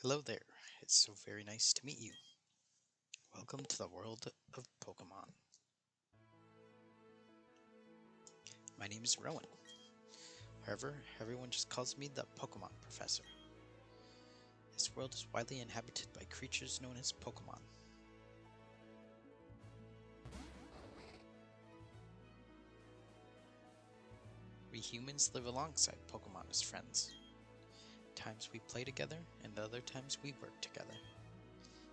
Hello there, it's so very nice to meet you. Welcome to the world of Pokemon. My name is Rowan. However, everyone just calls me the Pokemon Professor. This world is widely inhabited by creatures known as Pokemon. We humans live alongside Pokemon as friends. Times we play together, and other times we work together.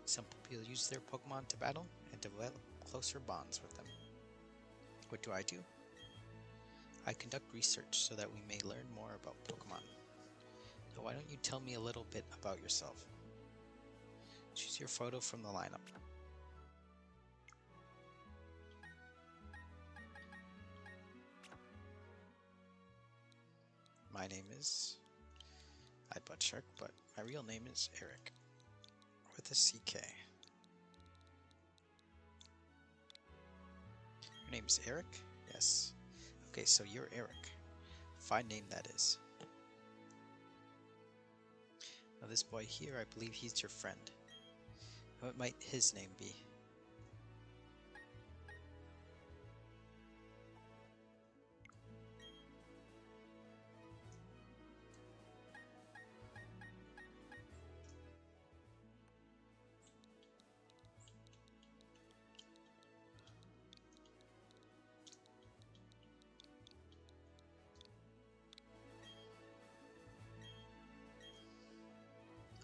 Some people use their Pokemon to battle and develop closer bonds with them. What do? I conduct research so that we may learn more about Pokemon. Now why don't you tell me a little bit about yourself? Choose your photo from the lineup. My name is Ipodshark, but my real name is Eric, with a CK. Your name is Eric? Yes. Okay, so you're Eric. Fine name that is. Now this boy here, I believe he's your friend. What might his name be?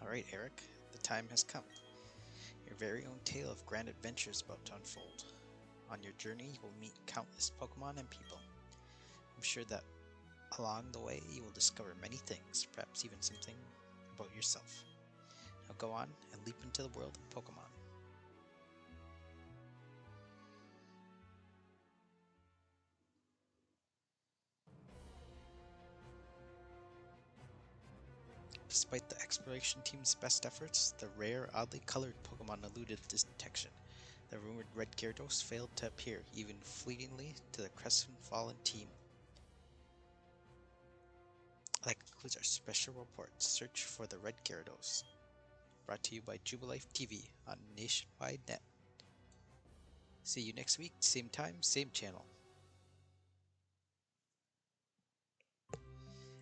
Alright, Eric, the time has come. Your very own tale of grand adventure is about to unfold. On your journey, you will meet countless Pokemon and people. I'm sure that along the way, you will discover many things, perhaps even something about yourself. Now go on and leap into the world of Pokemon. Despite the exploration team's best efforts, the rare, oddly colored Pokemon eluded detection. The rumored Red Gyarados failed to appear, even fleetingly, to the crestfallen team. That concludes our special report, Search for the Red Gyarados. Brought to you by Jubilife TV on Nationwide Net. See you next week, same time, same channel.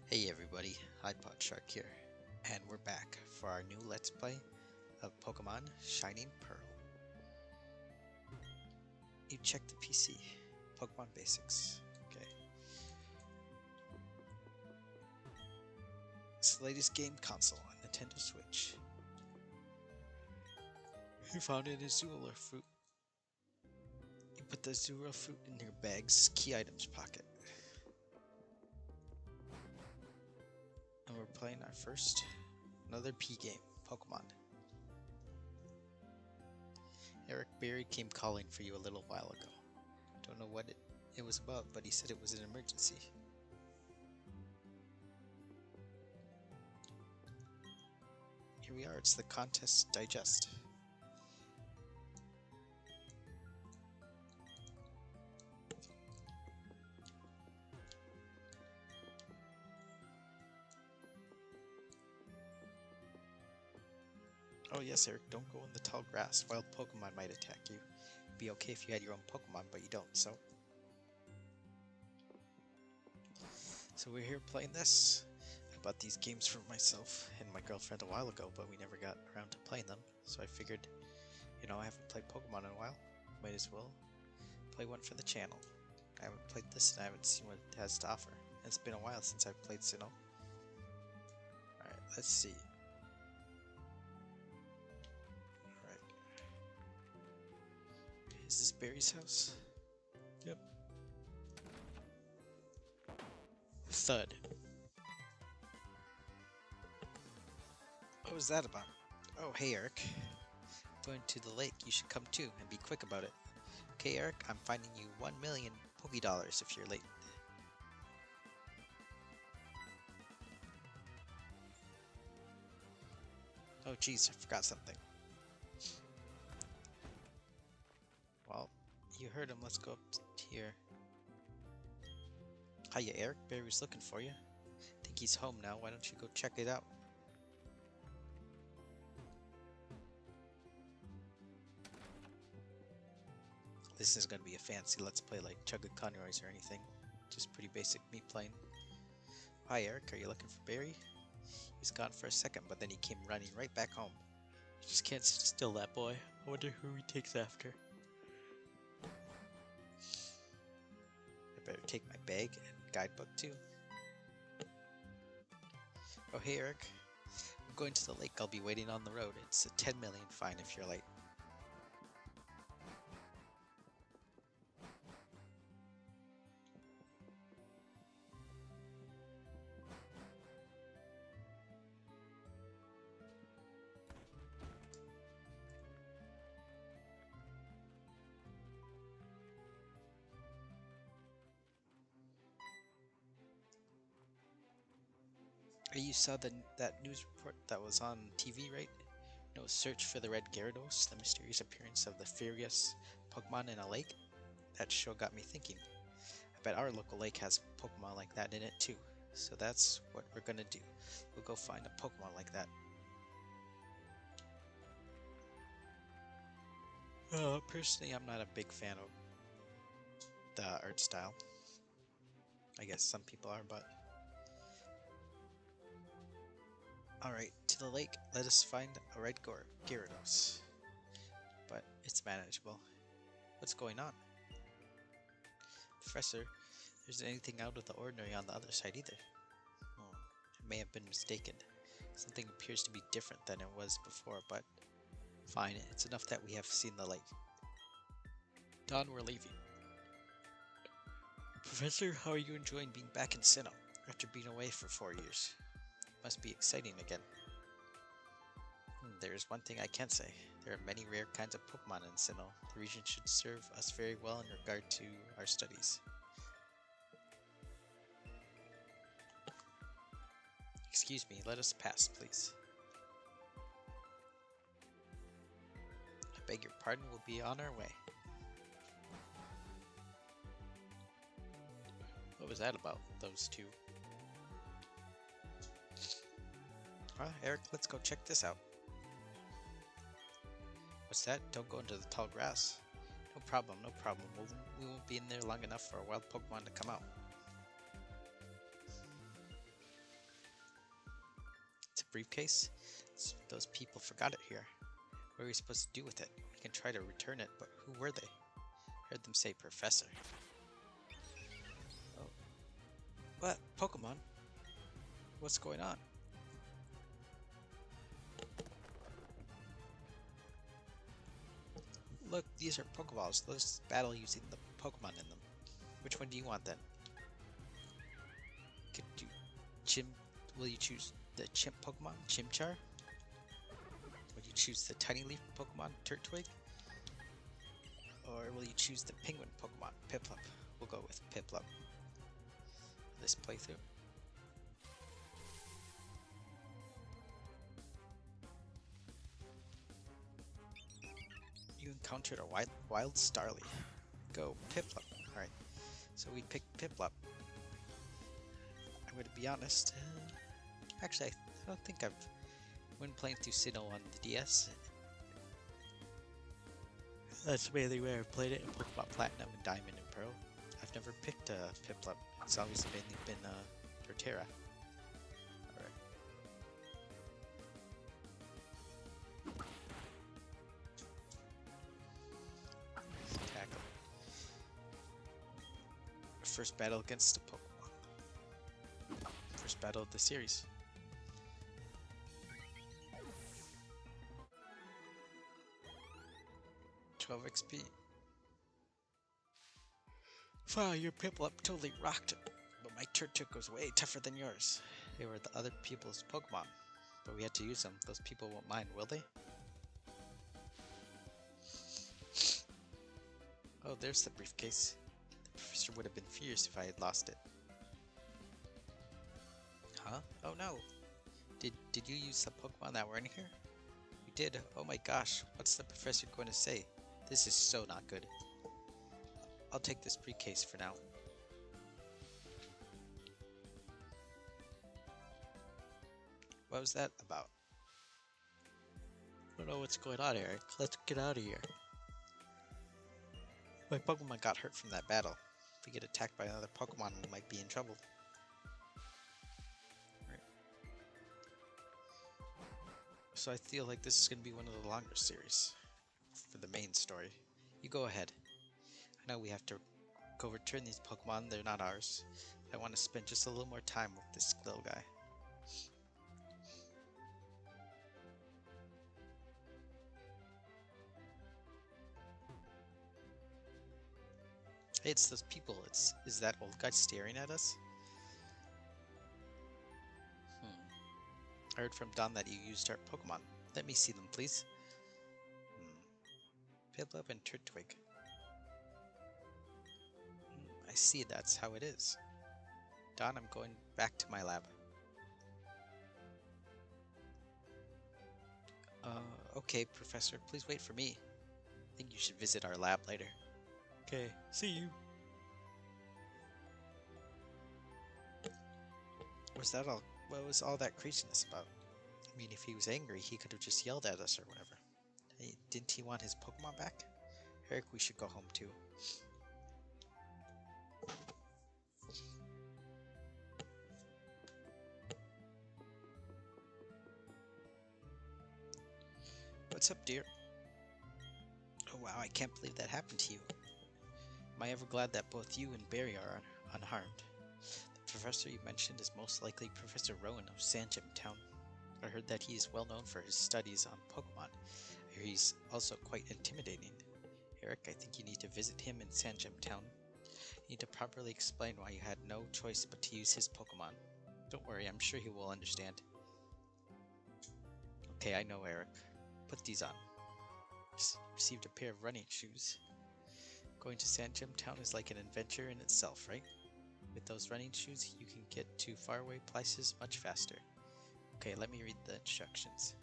Hey everybody, Ipodshark here, and we're back for our new Let's Play of Pokemon Shining Pearl. You check the PC, Pokemon Basics, okay. It's the latest game console on Nintendo Switch. You found an Azula fruit. You put the Azula fruit in your bag's key items pocket. And we're playing our first, another P game, Pokemon. Eric Berry came calling for you a little while ago. Don't know what it was about, but he said it was an emergency. Here we are, it's the contest digest. Oh yes, Eric, don't go in the tall grass. Wild Pokemon might attack you. It'd be okay if you had your own Pokemon, but you don't, so... So we're here playing this. I bought these games for myself and my girlfriend a while ago, but we never got around to playing them. So I figured, you know, I haven't played Pokemon in a while. Might as well play one for the channel. I haven't played this and I haven't seen what it has to offer. It's been a while since I've played Sinnoh. Alright, let's see. Alright. Is this Barry's house? Yep. Thud. What was that about? Oh, hey Eric. Going to the lake, you should come too, and be quick about it. Okay Eric, I'm finding you 1,000,000 Poké-Dollars if you're late. Oh jeez, I forgot something. Well, you heard him, let's go up here. Hiya Eric, Barry's looking for you. Think he's home now, why don't you go check it out? this is gonna be a fancy let's play like Chugga Conroy's or anything. Just pretty basic me playing. Hi Eric, are you looking for Barry? He's gone for a second, but then he came running right back home. You just can't sit still, that boy. I wonder who he takes after. I better take my bag and guidebook too. Oh hey Eric, I'm going to the lake. I'll be waiting on the road. It's a 10 million fine if you're late. You saw that news report that was on TV, right? Search for the red Gyarados, the mysterious appearance of the furious Pokemon in a lake? That show got me thinking. I bet our local lake has Pokemon like that in it too. So that's what we're gonna do. We'll go find a Pokemon like that. Personally, I'm not a big fan of the art style. I guess some people are, but... Alright, to the lake, let us find a red Gyarados. But it's manageable. What's going on? Professor, there isn't anything out of the ordinary on the other side either. I may have been mistaken. Something appears to be different than it was before, but fine, it's enough that we have seen the lake. Don, we're leaving. Professor, how are you enjoying being back in Sinnoh after being away for 4 years? Must be exciting again. There is one thing I can say. There are many rare kinds of Pokemon in Sinnoh. The region should serve us very well in regard to our studies. Excuse me, let us pass, please. I beg your pardon, we'll be on our way. What was that about, those two? Eric, let's go check this out. What's that? Don't go into the tall grass. No problem, no problem. We won't be in there long enough for a wild Pokemon to come out. It's a briefcase? Those people forgot it here. What are we supposed to do with it? We can try to return it, but who were they? I heard them say Professor. Oh. What? Pokemon? What's going on? Look, these are Pokeballs. Let's battle using the Pokemon in them. Which one do you want then? Could you will you choose the Chimp Pokemon, Chimchar? Would you choose the Tiny Leaf Pokemon, Turtwig? Or will you choose the Penguin Pokemon, Piplup? We'll go with Piplup for this playthrough. You encountered a wild Starly. Go, Piplup. Alright, so we picked Piplup. I'm going to be honest. Actually, I don't think when playing through Sinnoh on the DS. That's mainly where I've played it in Pokemon Platinum and Diamond and Pearl. I've never picked a Piplup. It's always mainly been Torterra. Alright. Tackle. First battle against a Pokemon. First battle of the series. XP. Wow, your Piplup totally rocked it, but my Turtok was way tougher than yours. They were the other people's Pokemon, but we had to use them. Those people won't mind, will they? Oh, there's the briefcase. The professor would have been furious if I had lost it. Huh? Oh no! Did you use the Pokemon that were in here? You did? Oh my gosh, what's the professor going to say? This is so not good. I'll take this briefcase for now. What was that about? I don't know what's going on, Eric. Let's get out of here. My Pokemon got hurt from that battle. If we get attacked by another Pokemon, we might be in trouble. Right. So I feel like this is going to be one of the longer series for the main story. You go ahead. I know we have to go return these Pokemon, they're not ours. I want to spend just a little more time with this little guy. Hey, it's those people. Is that old guy staring at us? I heard from Don that you used our Pokemon. Let me see them, please. Piplup and Turtwig. I see, that's how it is. Don, I'm going back to my lab. Okay, Professor, please wait for me. I think you should visit our lab later. Okay, see you. Was that all? What was all that craziness about? I mean, if he was angry, he could have just yelled at us or whatever. Hey, didn't he want his Pokemon back? Eric, we should go home too. What's up, dear? Oh wow, I can't believe that happened to you. Am I ever glad that both you and Barry are unharmed? The professor you mentioned is most likely Professor Rowan of Sandgem Town. I heard that he is well known for his studies on Pokemon. I hear he's also quite intimidating. Eric, I think you need to visit him in Sandgem Town. You need to properly explain why you had no choice but to use his Pokemon. Don't worry, I'm sure he will understand. Okay, I know, Eric. Put these on. Received a pair of running shoes. Going to Sandgem Town is like an adventure in itself, right? With those running shoes, you can get to faraway places much faster. Okay, let me read the instructions.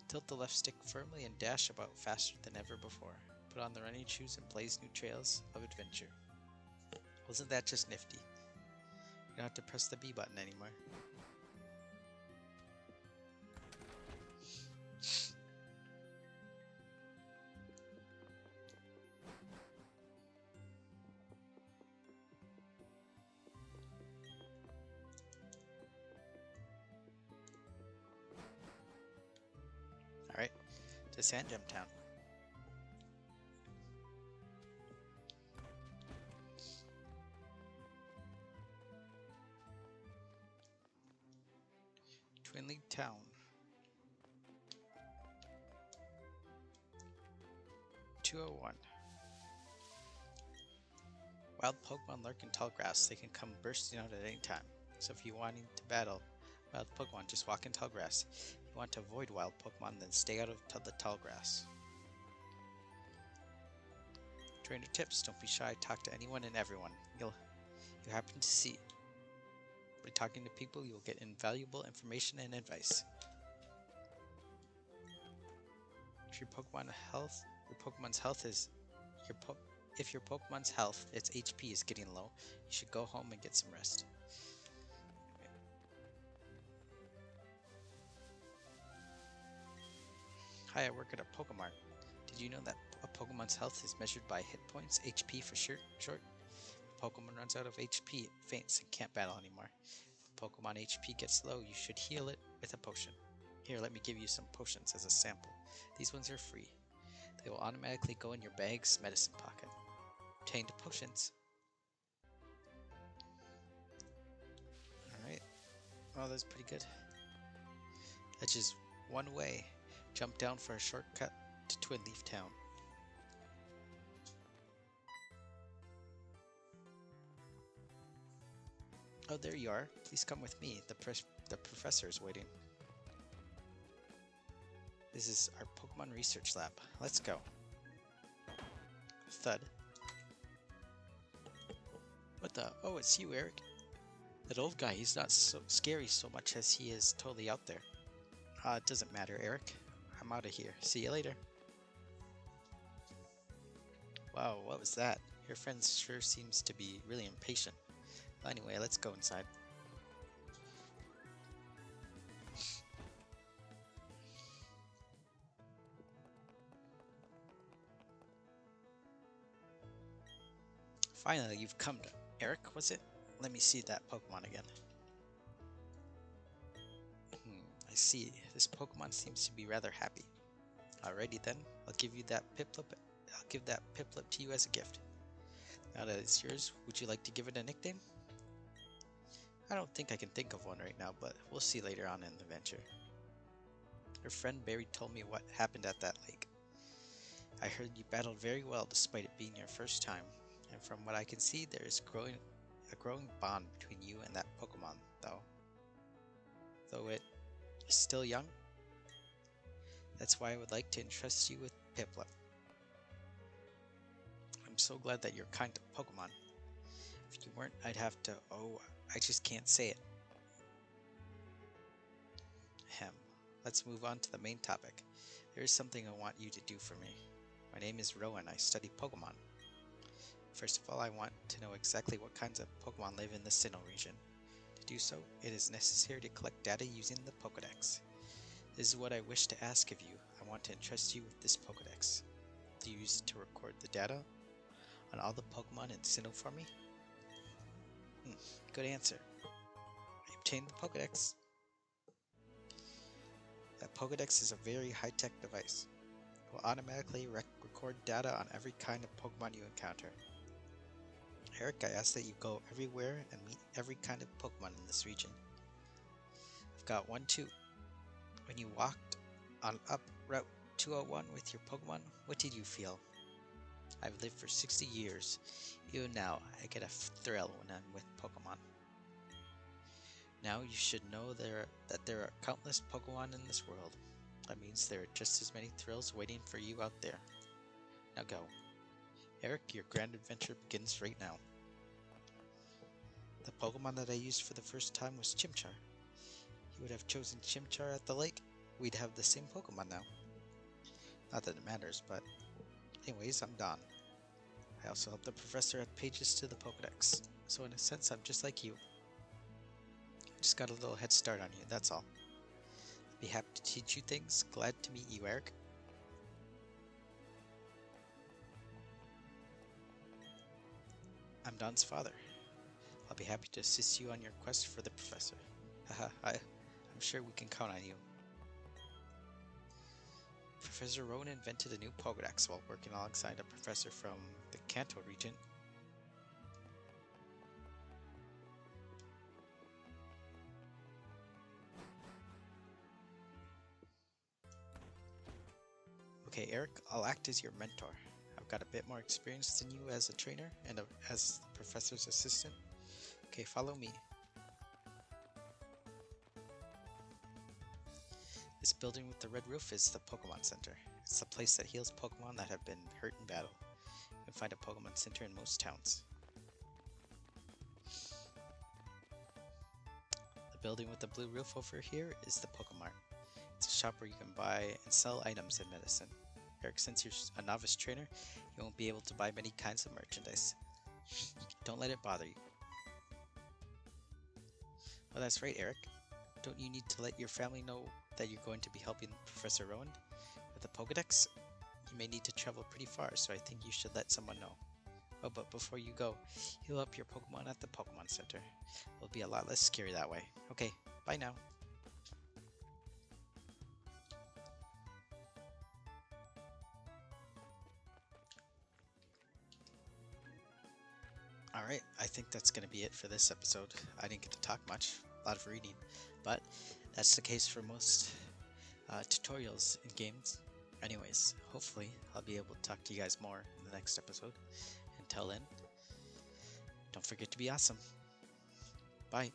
Tilt the left stick firmly and dash about faster than ever before. Put on the running shoes and blaze new trails of adventure. Wasn't that just nifty? You don't have to press the B button anymore. Alright, to Sandgem Town. Twin League Town. (201). Wild Pokemon lurk in tall grass. They can come bursting out at any time. So if you're wanting to battle wild Pokemon, just walk in tall grass. If you want to avoid wild Pokemon, then stay out of the tall grass. Trainer tips: don't be shy. Talk to anyone and everyone you happen to see. By talking to people, you will get invaluable information and advice. If your Pokemon's health, its HP is getting low, you should go home and get some rest. Hi, I work at a Pokemon. Did you know that a Pokemon's health is measured by hit points, HP for short? If a Pokemon runs out of HP, it faints and can't battle anymore. If a Pokemon HP gets low, you should heal it with a potion. Here, let me give you some potions as a sample. These ones are free. They will automatically go in your bag's medicine pocket. Obtained potions. Alright. Oh, that's pretty good. That's just one way. Jump down for a shortcut to Twin Leaf Town. Oh, there you are. Please come with me. The professor is waiting. This is our Pokemon research lab. Let's go. Thud. What the? Oh, it's you, Eric. That old guy, he's not so scary so much as he is totally out there. It doesn't matter, Eric. I'm out of here. See you later. Wow, what was that? Your friend sure seems to be really impatient. Well, anyway, let's go inside. Finally, you've come to Eric, was it? Let me see that Pokemon again. I see. This Pokemon seems to be rather happy. Alrighty then, I'll give that Piplup to you as a gift. Now that it's yours, would you like to give it a nickname? I don't think I can think of one right now, but we'll see later on in the adventure. Your friend Barry told me what happened at that lake. I heard you battled very well despite it being your first time, and from what I can see, there is a growing bond between you and that Pokemon, though it is still young. That's why I would like to entrust you with Piplup. I'm so glad that you're kind to Pokemon. If you weren't, I'd have to... Oh, I just can't say it. Ahem. Let's move on to the main topic. There is something I want you to do for me. My name is Rowan. I study Pokemon. First of all, I want to know exactly what kinds of Pokemon live in the Sinnoh region. To do so, it is necessary to collect data using the Pokédex. This is what I wish to ask of you. I want to entrust you with this Pokédex. Do you use it to record the data on all the Pokemon in Sinnoh for me? Good answer. I obtained the Pokédex. That Pokédex is a very high-tech device. It will automatically record data on every kind of Pokemon you encounter. Eric, I ask that you go everywhere and meet every kind of Pokemon in this region. I've got one too. When you walked on up Route 201 with your Pokemon, what did you feel? I've lived for 60 years. Even now, I get a thrill when I'm with Pokemon. Now you should know that there are countless Pokemon in this world. That means there are just as many thrills waiting for you out there. Now go. Eric, your grand adventure begins right now. The Pokemon that I used for the first time was Chimchar. You would have chosen Chimchar at the lake, we'd have the same Pokemon now. Not that it matters, but anyways, I'm Don. I also help the professor add pages to the Pokédex, so in a sense I'm just like you. Just got a little head start on you, that's all. I'd be happy to teach you things. Glad to meet you, Eric. I'm Don's father. I'll be happy to assist you on your quest for the professor. Haha, I'm sure we can count on you. Professor Rowan invented a new Pokédex while working alongside a professor from the Kanto region. Okay, Eric, I'll act as your mentor. I've got a bit more experience than you as a trainer and as the professor's assistant. Okay, follow me. This building with the red roof is the Pokémon Center. It's the place that heals Pokémon that have been hurt in battle. You can find a Pokémon Center in most towns. The building with the blue roof over here is the Pokemart. It's a shop where you can buy and sell items and medicine. Eric, since you're a novice trainer, you won't be able to buy many kinds of merchandise. Don't let it bother you. Oh, that's right, Eric. Don't you need to let your family know that you're going to be helping Professor Rowan with the Pokédex? You may need to travel pretty far, so I think you should let someone know. Oh, but before you go, heal up your Pokemon at the Pokemon Center. It'll be a lot less scary that way. Okay, bye now. Alright, I think that's going to be it for this episode. I didn't get to talk much, a lot of reading, but that's the case for most tutorials in games. Anyways, hopefully I'll be able to talk to you guys more in the next episode. Until then, don't forget to be awesome. Bye.